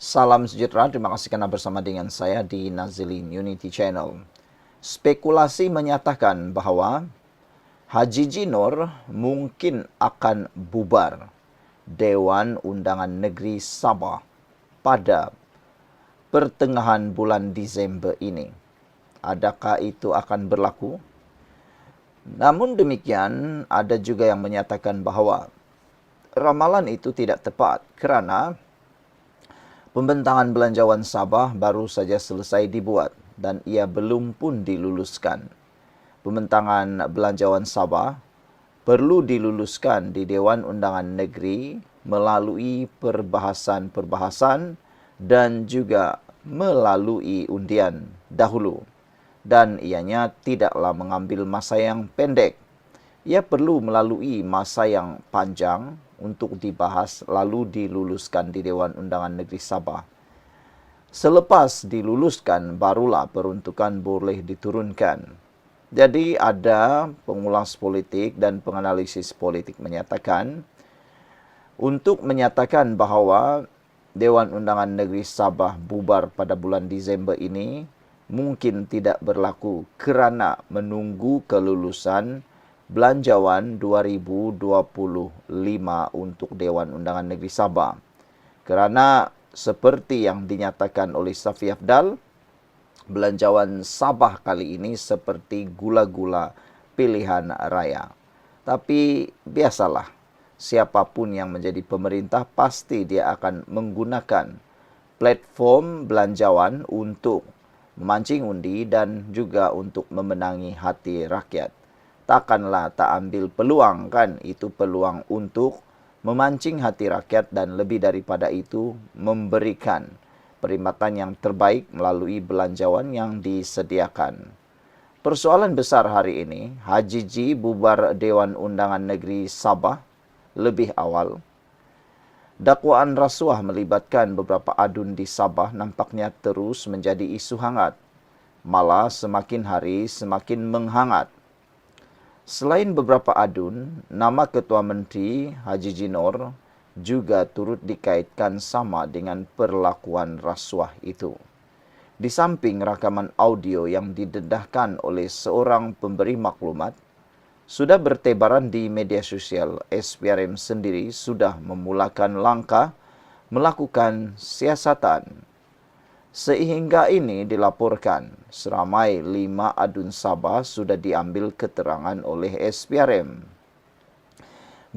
Salam sejahtera, terima kasih karena bersama dengan saya di Nazilin Unity Channel. Spekulasi menyatakan bahwa Haji Jinor mungkin akan bubar Dewan Undangan Negeri Sabah pada pertengahan bulan Disember ini. Adakah itu akan berlaku? Namun demikian, ada juga yang menyatakan bahwa ramalan itu tidak tepat kerana pembentangan Belanjawan Sabah baru saja selesai dibuat dan ia belum pun diluluskan. Pembentangan Belanjawan Sabah perlu diluluskan di Dewan Undangan Negeri melalui perbahasan-perbahasan dan juga melalui undian dahulu. Dan ianya tidaklah mengambil masa yang pendek. Ia perlu melalui masa yang panjang untuk dibahas lalu diluluskan di Dewan Undangan Negeri Sabah. Selepas diluluskan, barulah peruntukan boleh diturunkan. Jadi ada pengulas politik dan penganalisis politik menyatakan, untuk menyatakan bahawa Dewan Undangan Negeri Sabah bubar pada bulan Disember ini mungkin tidak berlaku kerana menunggu kelulusan Belanjawan 2025 untuk Dewan Undangan Negeri Sabah. Kerana seperti yang dinyatakan oleh Safi Afdal, Belanjawan Sabah kali ini seperti gula-gula pilihan raya. Tapi biasalah, siapapun yang menjadi pemerintah pasti dia akan menggunakan platform belanjawan untuk memancing undi dan juga untuk memenangi hati rakyat. Takkanlah tak ambil peluang kan, itu peluang untuk memancing hati rakyat dan lebih daripada itu memberikan perkhidmatan yang terbaik melalui belanjawan yang disediakan. Persoalan besar hari ini, Haji G bubar Dewan Undangan Negeri Sabah lebih awal. Dakwaan rasuah melibatkan beberapa adun di Sabah nampaknya terus menjadi isu hangat. Malah semakin hari semakin menghangat. Selain beberapa adun, nama Ketua Menteri Haji Jinor juga turut dikaitkan sama dengan perlakuan rasuah itu. Di samping rakaman audio yang didedahkan oleh seorang pemberi maklumat, sudah bertebaran di media sosial, SPRM sendiri sudah memulakan langkah melakukan siasatan. Sehingga ini dilaporkan, seramai 5 adun Sabah sudah diambil keterangan oleh SPRM.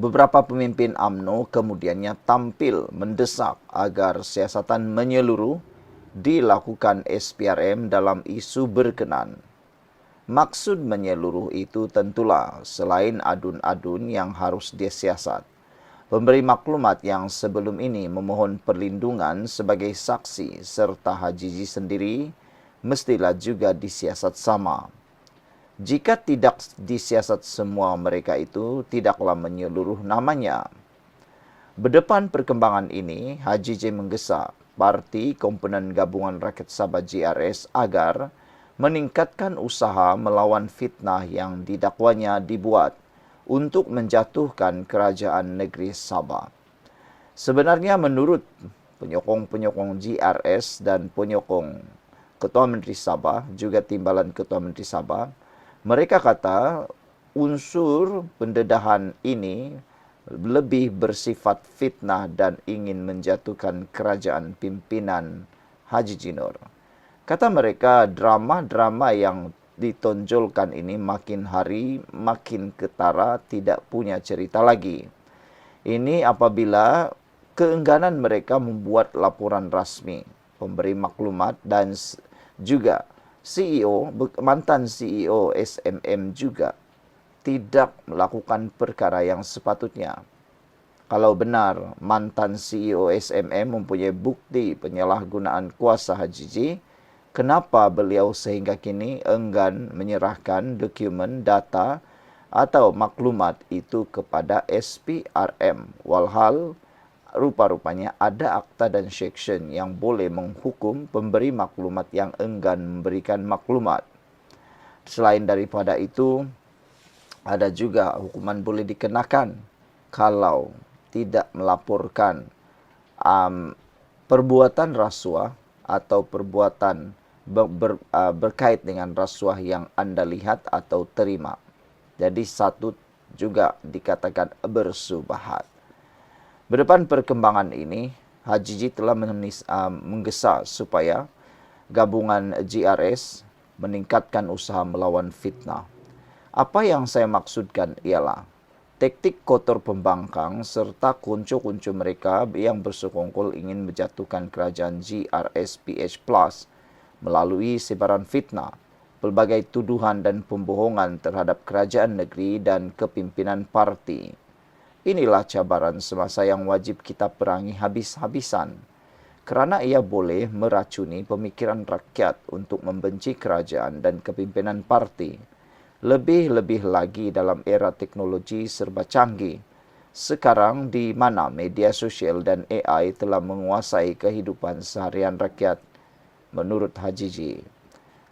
Beberapa pemimpin UMNO kemudiannya tampil mendesak agar siasatan menyeluruh dilakukan SPRM dalam isu berkenan. Maksud menyeluruh itu tentulah selain adun-adun yang harus disiasat. Pemberi maklumat yang sebelum ini memohon perlindungan sebagai saksi serta Haji G sendiri mestilah juga disiasat sama. Jika tidak disiasat semua mereka itu, tidaklah menyeluruh namanya. Berdepan perkembangan ini, Haji J menggesa Parti Komponen Gabungan Rakyat Sabah GRS agar meningkatkan usaha melawan fitnah yang didakwanya dibuat untuk menjatuhkan kerajaan negeri Sabah. Sebenarnya menurut penyokong-penyokong GRS dan penyokong Ketua Menteri Sabah, juga timbalan Ketua Menteri Sabah, mereka kata unsur pendedahan ini lebih bersifat fitnah dan ingin menjatuhkan kerajaan pimpinan Haji Jinor. Kata mereka, drama-drama yang ditonjolkan ini makin hari makin ketara, tidak punya cerita lagi. Ini apabila keengganan mereka membuat laporan rasmi, pemberi maklumat dan juga CEO, mantan CEO SMM juga tidak melakukan perkara yang sepatutnya. Kalau benar mantan CEO SMM mempunyai bukti penyalahgunaan kuasa Haji G, kenapa beliau sehingga kini enggan menyerahkan dokumen, data atau maklumat itu kepada SPRM? Walhal rupa-rupanya ada akta dan seksyen yang boleh menghukum pemberi maklumat yang enggan memberikan maklumat. Selain daripada itu, ada juga hukuman boleh dikenakan kalau tidak melaporkan perbuatan rasuah atau perbuatan berkait dengan rasuah yang Anda lihat atau terima. Jadi satu juga dikatakan bersubahat. Berdepan perkembangan ini, HJJ telah menggesa supaya gabungan GRS meningkatkan usaha melawan fitnah. Apa yang saya maksudkan ialah taktik kotor pembangkang serta kuncu-kuncu mereka yang bersekongkol ingin menjatuhkan kerajaan GRSPH Plus melalui sebaran fitnah, pelbagai tuduhan dan pembohongan terhadap kerajaan negeri dan kepimpinan parti. Inilah cabaran semasa yang wajib kita perangi habis-habisan, kerana ia boleh meracuni pemikiran rakyat untuk membenci kerajaan dan kepimpinan parti. Lebih-lebih lagi dalam era teknologi serba canggih, sekarang di mana media sosial dan AI telah menguasai kehidupan seharian rakyat, menurut HJJ.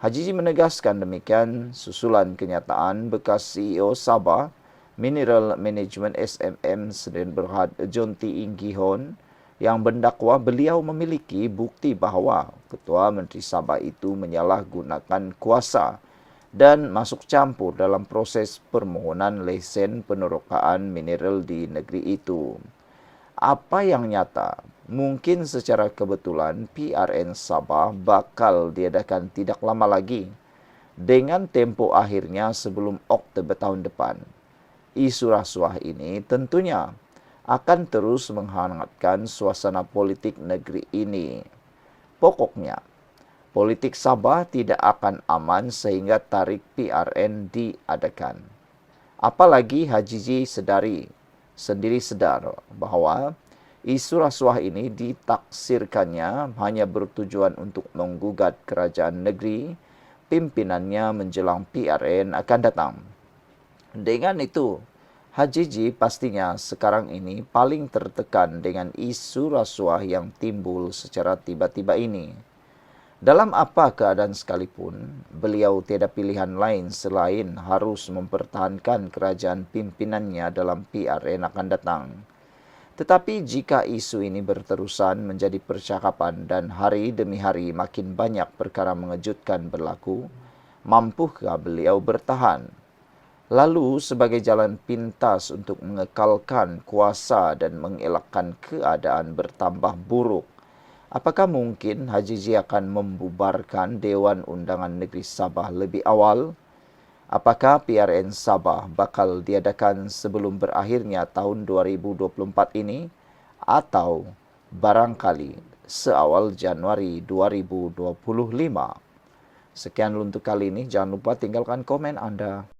HJJ menegaskan demikian susulan kenyataan bekas CEO Sabah Mineral Management SMM Sdn Bhd John T. Inggihon yang mendakwa beliau memiliki bukti bahawa Ketua Menteri Sabah itu menyalahgunakan kuasa dan masuk campur dalam proses permohonan lesen penerokaan mineral di negeri itu. Apa yang nyata, mungkin secara kebetulan PRN Sabah bakal diadakan tidak lama lagi dengan tempoh akhirnya sebelum Oktober tahun depan. Isu rasuah ini tentunya akan terus menghangatkan suasana politik negeri ini. Pokoknya, politik Sabah tidak akan aman sehingga tarik PRN diadakan. Apalagi HJJ sendiri sedar bahawa isu rasuah ini ditaksirkannya hanya bertujuan untuk menggugat kerajaan negeri pimpinannya menjelang PRN akan datang. Dengan itu, HJJ pastinya sekarang ini paling tertekan dengan isu rasuah yang timbul secara tiba-tiba ini. Dalam apa keadaan sekalipun, beliau tiada pilihan lain selain harus mempertahankan kerajaan pimpinannya dalam PRN akan datang. Tetapi jika isu ini berterusan menjadi percakapan dan hari demi hari makin banyak perkara mengejutkan berlaku, mampukah beliau bertahan? Lalu sebagai jalan pintas untuk mengekalkan kuasa dan mengelakkan keadaan bertambah buruk, apakah mungkin HJJ akan membubarkan Dewan Undangan Negeri Sabah lebih awal? Apakah PRN Sabah bakal diadakan sebelum berakhirnya tahun 2024 ini? Atau barangkali seawal Januari 2025? Sekian untuk kali ini. Jangan lupa tinggalkan komen Anda.